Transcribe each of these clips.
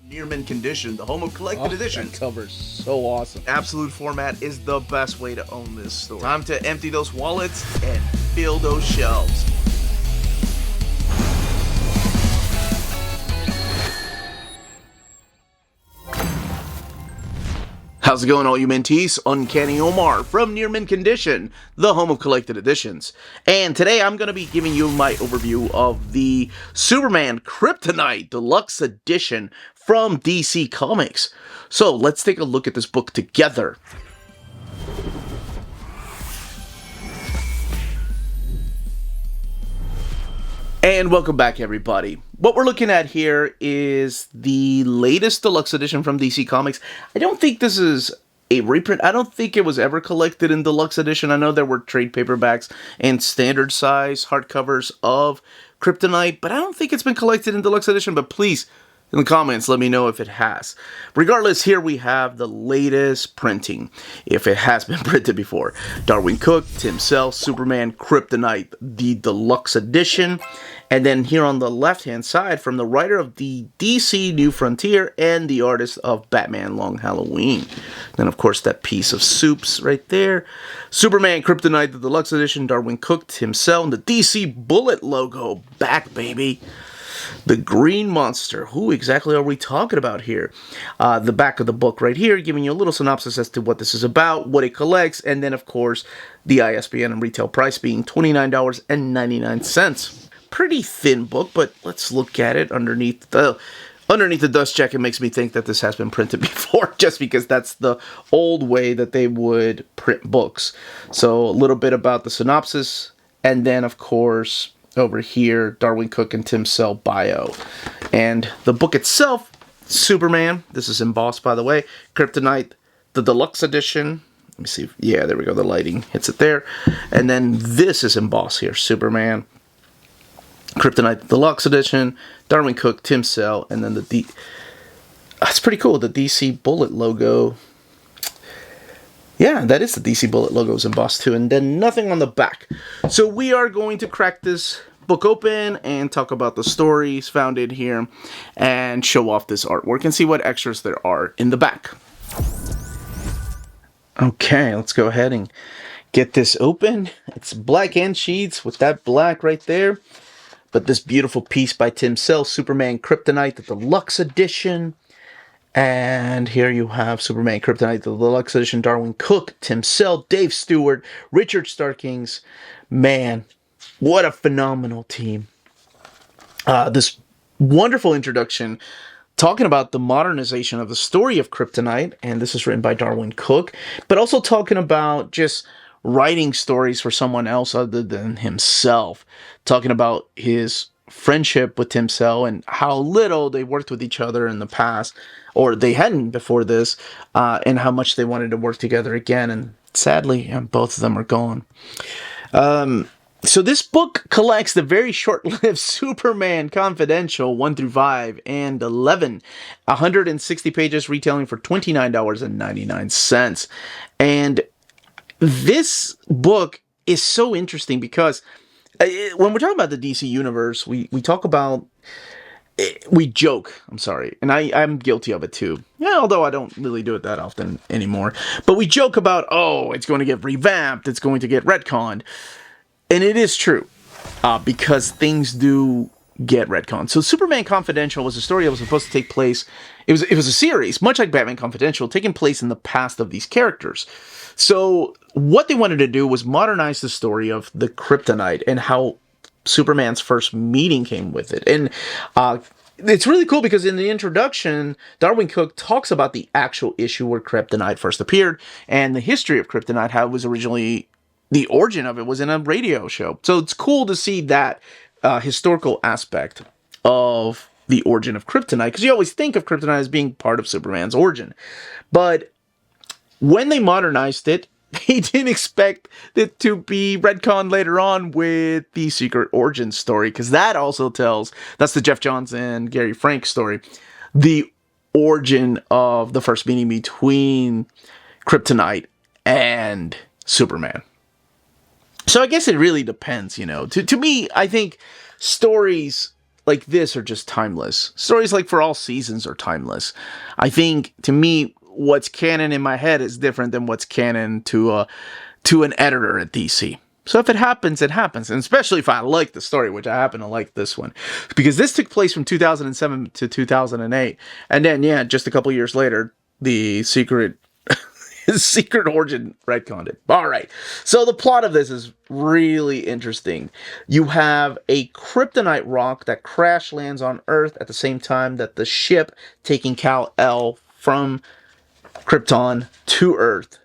Near mint condition, the home of collected edition. That cover's so awesome. Absolute format is the best way to own this store. Time to empty those wallets and fill those shelves. How's it going, all you minties? Uncanny Omar from Near Mint Condition, the home of collected editions. And today I'm going to be giving you my overview of the Superman Kryptonite Deluxe Edition from DC Comics. So let's take a look at this book together. And welcome back, everybody. What we're looking at here is the latest deluxe edition from DC Comics. I don't think this is a reprint. I don't think it was ever collected in deluxe edition. I know there were trade paperbacks and standard size hardcovers of Kryptonite, but I don't think it's been collected in deluxe edition. But please, in the comments, let me know if it has. Regardless, here we have the latest printing, if it has been printed before. Darwyn Cooke, Tim Sale, Superman Kryptonite The Deluxe Edition. And then here on the left-hand side, from the writer of the DC New Frontier and the artist of Batman Long Halloween. Then, of course, that piece of soups right there. Superman Kryptonite The Deluxe Edition, Darwyn Cooke, Tim Sale, and the DC Bullet logo back, baby. The Green Monster. Who exactly are we talking about here? The back of the book right here, giving you a little synopsis as to what this is about, what it collects, and then, of course, the ISBN and retail price being $29.99. Pretty thin book, but let's look at it underneath the dust jacket. Makes me think that this has been printed before, just because that's the old way that they would print books. So a little bit about the synopsis, and then, of course, over here, Darwyn Cooke and Tim Sale bio. And the book itself, Superman, this is embossed, by the way, Kryptonite, the Deluxe Edition. Let me see. Yeah, there we go. The lighting hits it there. And then this is embossed here, Superman, Kryptonite, the Deluxe Edition, Darwyn Cooke, Tim Sale, and then that's pretty cool, the DC Bullet logo. Yeah, that is the DC Bullet logo is embossed too, and then nothing on the back. So we are going to crack this book open and talk about the stories found in here and show off this artwork and see what extras there are in the back. Okay, let's go ahead and get this open. It's black end sheets with that black right there. But this beautiful piece by Tim Sale, Superman Kryptonite, the Deluxe Edition. And here you have Superman Kryptonite, the Deluxe Edition, Darwyn Cooke, Tim Sale, Dave Stewart, Richard Starkings. Man, what a phenomenal team. This wonderful introduction talking about the modernization of the story of Kryptonite. And this is written by Darwyn Cooke. But also talking about just writing stories for someone else other than himself. Talking about his friendship with Tim Sale and how little they worked with each other in the past, or they hadn't before this, and how much they wanted to work together again. And sadly, both of them are gone. So this book collects the very short-lived Superman Confidential 1 through 5 and 11, 160 pages, retailing for $29.99. And this book is so interesting because when we're talking about the DC universe, we talk about, we joke, I'm sorry, and I'm guilty of it too. Yeah, although I don't really do it that often anymore. But we joke about, oh, it's going to get revamped, it's going to get retconned. And it is true, because things do get retconned. So Superman Confidential was a story that was supposed to take place, it was a series, much like Batman Confidential, taking place in the past of these characters. So what they wanted to do was modernize the story of the Kryptonite and how Superman's first meeting came with it. And it's really cool because in the introduction, Darwyn Cooke talks about the actual issue where Kryptonite first appeared and the history of Kryptonite, how it was originally, the origin of it was in a radio show. So it's cool to see that historical aspect of the origin of Kryptonite, because you always think of Kryptonite as being part of Superman's origin. But when they modernized it, they didn't expect it to be retconned later on with the Secret Origin story, because that also tells, that's the Jeff Johns and Gary Frank story, the origin of the first meeting between Kryptonite and Superman. So I guess it really depends, you know. To me, I think stories like this are just timeless. Stories like For All Seasons are timeless. I think, to me, what's canon in my head is different than what's canon to an editor at DC. So if it happens, it happens. And especially if I like the story, which I happen to like this one. Because this took place from 2007 to 2008. And then, yeah, just a couple years later, the secret origin retconned it. All right. So the plot of this is really interesting. You have a kryptonite rock that crash lands on Earth at the same time that the ship taking Kal-El from Krypton to Earth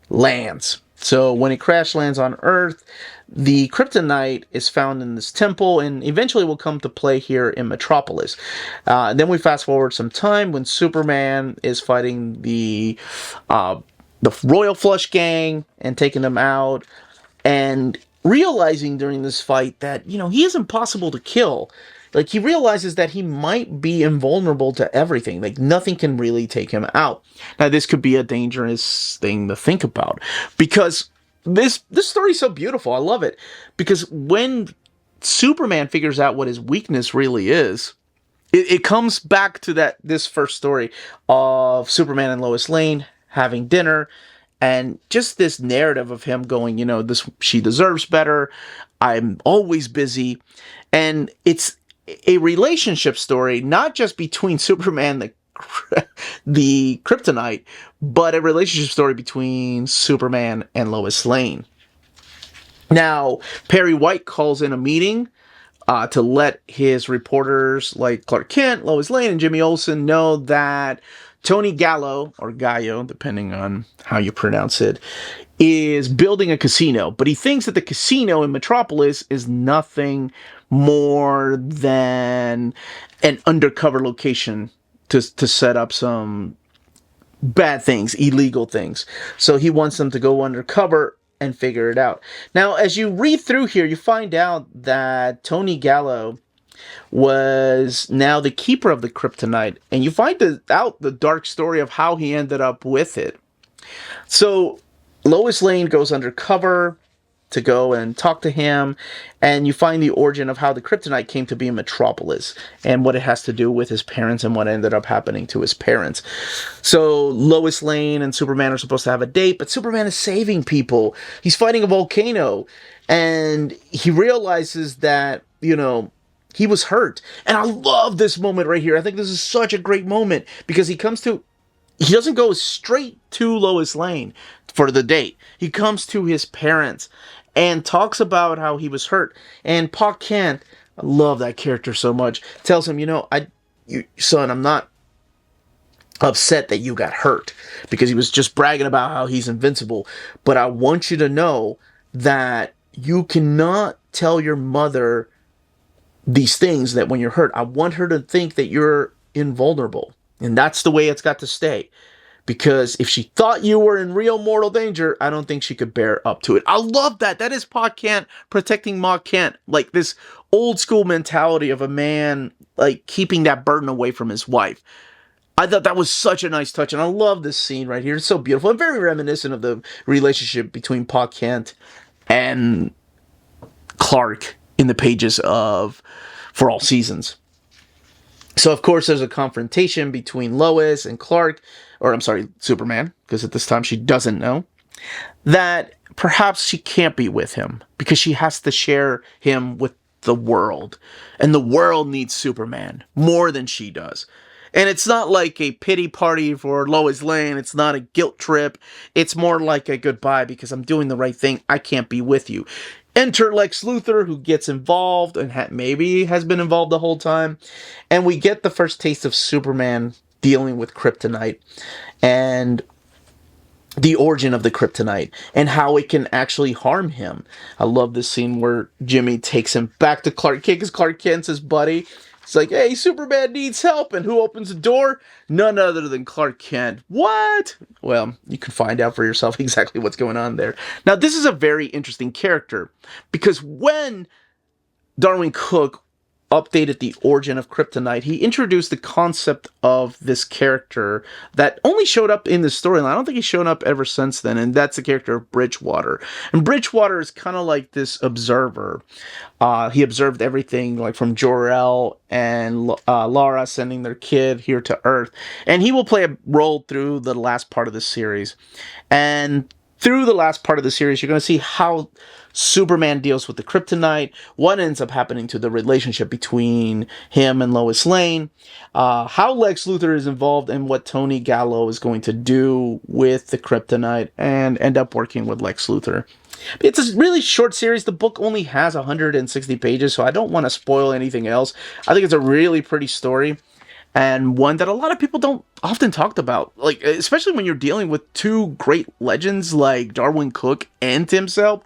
lands. So when it crash lands on Earth, the kryptonite is found in this temple and eventually will come to play here in Metropolis. Then we fast forward some time when Superman is fighting the Royal Flush Gang and taking them out, and realizing during this fight that, he is impossible to kill. Like, he realizes that he might be invulnerable to everything. Like, nothing can really take him out. Now, this could be a dangerous thing to think about, because this story is so beautiful. I love it. Because when Superman figures out what his weakness really is, it comes back to this first story of Superman and Lois Lane having dinner, and just this narrative of him going, she deserves better. I'm always busy. And it's a relationship story, not just between Superman, the Kryptonite, but a relationship story between Superman and Lois Lane. Now, Perry White calls in a meeting to let his reporters like Clark Kent, Lois Lane, and Jimmy Olsen know that Tony Gallo, or Gallo, depending on how you pronounce it, is building a casino. But he thinks that the casino in Metropolis is nothing more than an undercover location to set up some bad things, illegal things. So he wants them to go undercover and figure it out. Now, as you read through here, you find out that Tony Gallo was now the keeper of the kryptonite, and you find out the dark story of how he ended up with it. So Lois Lane goes undercover to go and talk to him, and you find the origin of how the kryptonite came to be in Metropolis and what it has to do with his parents and what ended up happening to his parents. So Lois Lane and Superman are supposed to have a date, but Superman is saving people. He's fighting a volcano, and he realizes that, he was hurt. And I love this moment right here. I think this is such a great moment because he doesn't go straight to Lois Lane for the date. He comes to his parents and talks about how he was hurt. And Pa Kent, I love that character so much, tells him, son, I'm not upset that you got hurt, because he was just bragging about how he's invincible. But I want you to know that you cannot tell your mother these things, that when you're hurt, I want her to think that you're invulnerable. And that's the way it's got to stay. Because if she thought you were in real mortal danger, I don't think she could bear up to it. I love that. That is Pa Kent protecting Ma Kent. Like this old school mentality of a man, like keeping that burden away from his wife. I thought that was such a nice touch. And I love this scene right here. It's so beautiful. And very reminiscent of the relationship between Pa Kent and Clark in the pages of For All Seasons. So, of course, there's a confrontation between Lois and Superman, because at this time she doesn't know that perhaps she can't be with him because she has to share him with the world. And the world needs Superman more than she does. And it's not like a pity party for Lois Lane. It's not a guilt trip. It's more like a goodbye because I'm doing the right thing. I can't be with you. Enter Lex Luthor, who gets involved and maybe has been involved the whole time. And we get the first taste of Superman dealing with kryptonite and the origin of the kryptonite and how it can actually harm him. I love this scene where Jimmy takes him back to Clark Kent because Clark Kent's his buddy. It's like, hey, Superman needs help. And who opens the door? None other than Clark Kent. What? Well, you can find out for yourself exactly what's going on there. Now, this is a very interesting character because when Darwyn Cooke updated the origin of Kryptonite. He introduced the concept of this character that only showed up in the storyline. I don't think he's shown up ever since then, and that's the character of Bridgewater. And Bridgewater is kind of like this observer. He observed everything, like from Jor-El and Lara sending their kid here to Earth. And he will play a role through the last part of the series. And through the last part of the series, you're going to see how Superman deals with the kryptonite, what ends up happening to the relationship between him and Lois Lane, how Lex Luthor is involved, and what Tony Gallo is going to do with the kryptonite and end up working with Lex Luthor. It's a really short series. The book only has 160 pages, so I don't want to spoil anything else. I think it's a really pretty story, and one that a lot of people don't often talk about, like especially when you're dealing with two great legends like Darwyn Cooke and Tim Sale.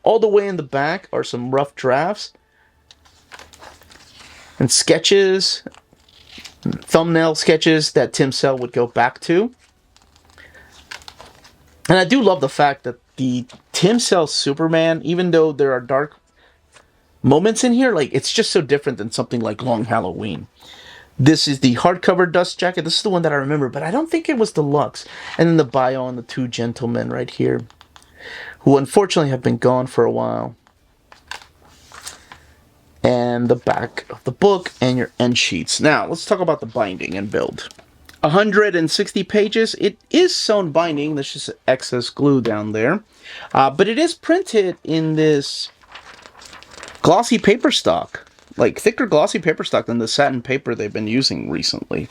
All the way in the back are some rough drafts and sketches, thumbnail sketches that Tim Sale would go back to. And I do love the fact that the Tim Sale Superman, even though there are dark moments in here, like it's just so different than something like Long Halloween. This is the hardcover dust jacket. This is the one that I remember, but I don't think it was deluxe. And then the bio on the two gentlemen right here, who unfortunately have been gone for a while. And the back of the book and your end sheets. Now, let's talk about the binding and build. 160 pages. It is sewn binding. There's just excess glue down there. But it is printed in this glossy paper stock. Like thicker glossy paper stock than the satin paper they've been using recently.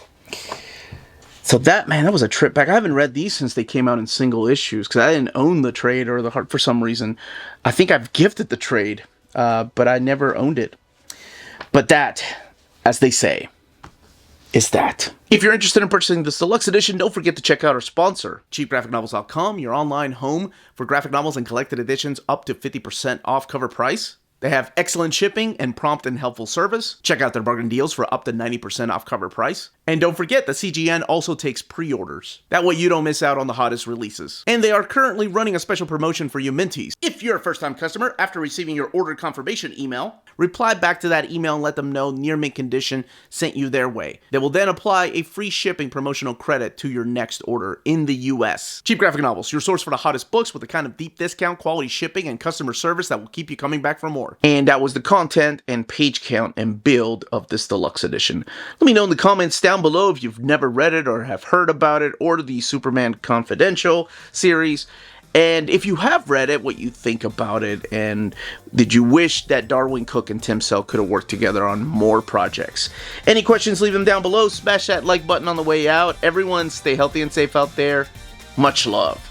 So that was a trip back. I haven't read these since they came out in single issues because I didn't own the trade or the hard for some reason. I think I've gifted the trade, but I never owned it. But that, as they say, is that. If you're interested in purchasing this deluxe edition, don't forget to check out our sponsor, cheapgraphicnovels.com, your online home for graphic novels and collected editions up to 50% off cover price. They have excellent shipping and prompt and helpful service. Check out their bargain deals for up to 90% off cover price. And don't forget that CGN also takes pre-orders. That way you don't miss out on the hottest releases. And they are currently running a special promotion for you Minties. If you're a first-time customer, after receiving your order confirmation email, reply back to that email and let them know Near Mint Condition sent you their way. They will then apply a free shipping promotional credit to your next order in the US. Cheap Graphic Novels, your source for the hottest books with the kind of deep discount, quality shipping, and customer service that will keep you coming back for more. And that was the content and page count and build of this deluxe edition. Let me know in the comments down below if you've never read it or have heard about it or the Superman Confidential series. And if you have read it, what you think about it, and did you wish that Darwyn Cooke and Tim Sale could have worked together on more projects? Any questions, leave them down below. Smash that like button on the way out. Everyone stay healthy and safe out there. Much love.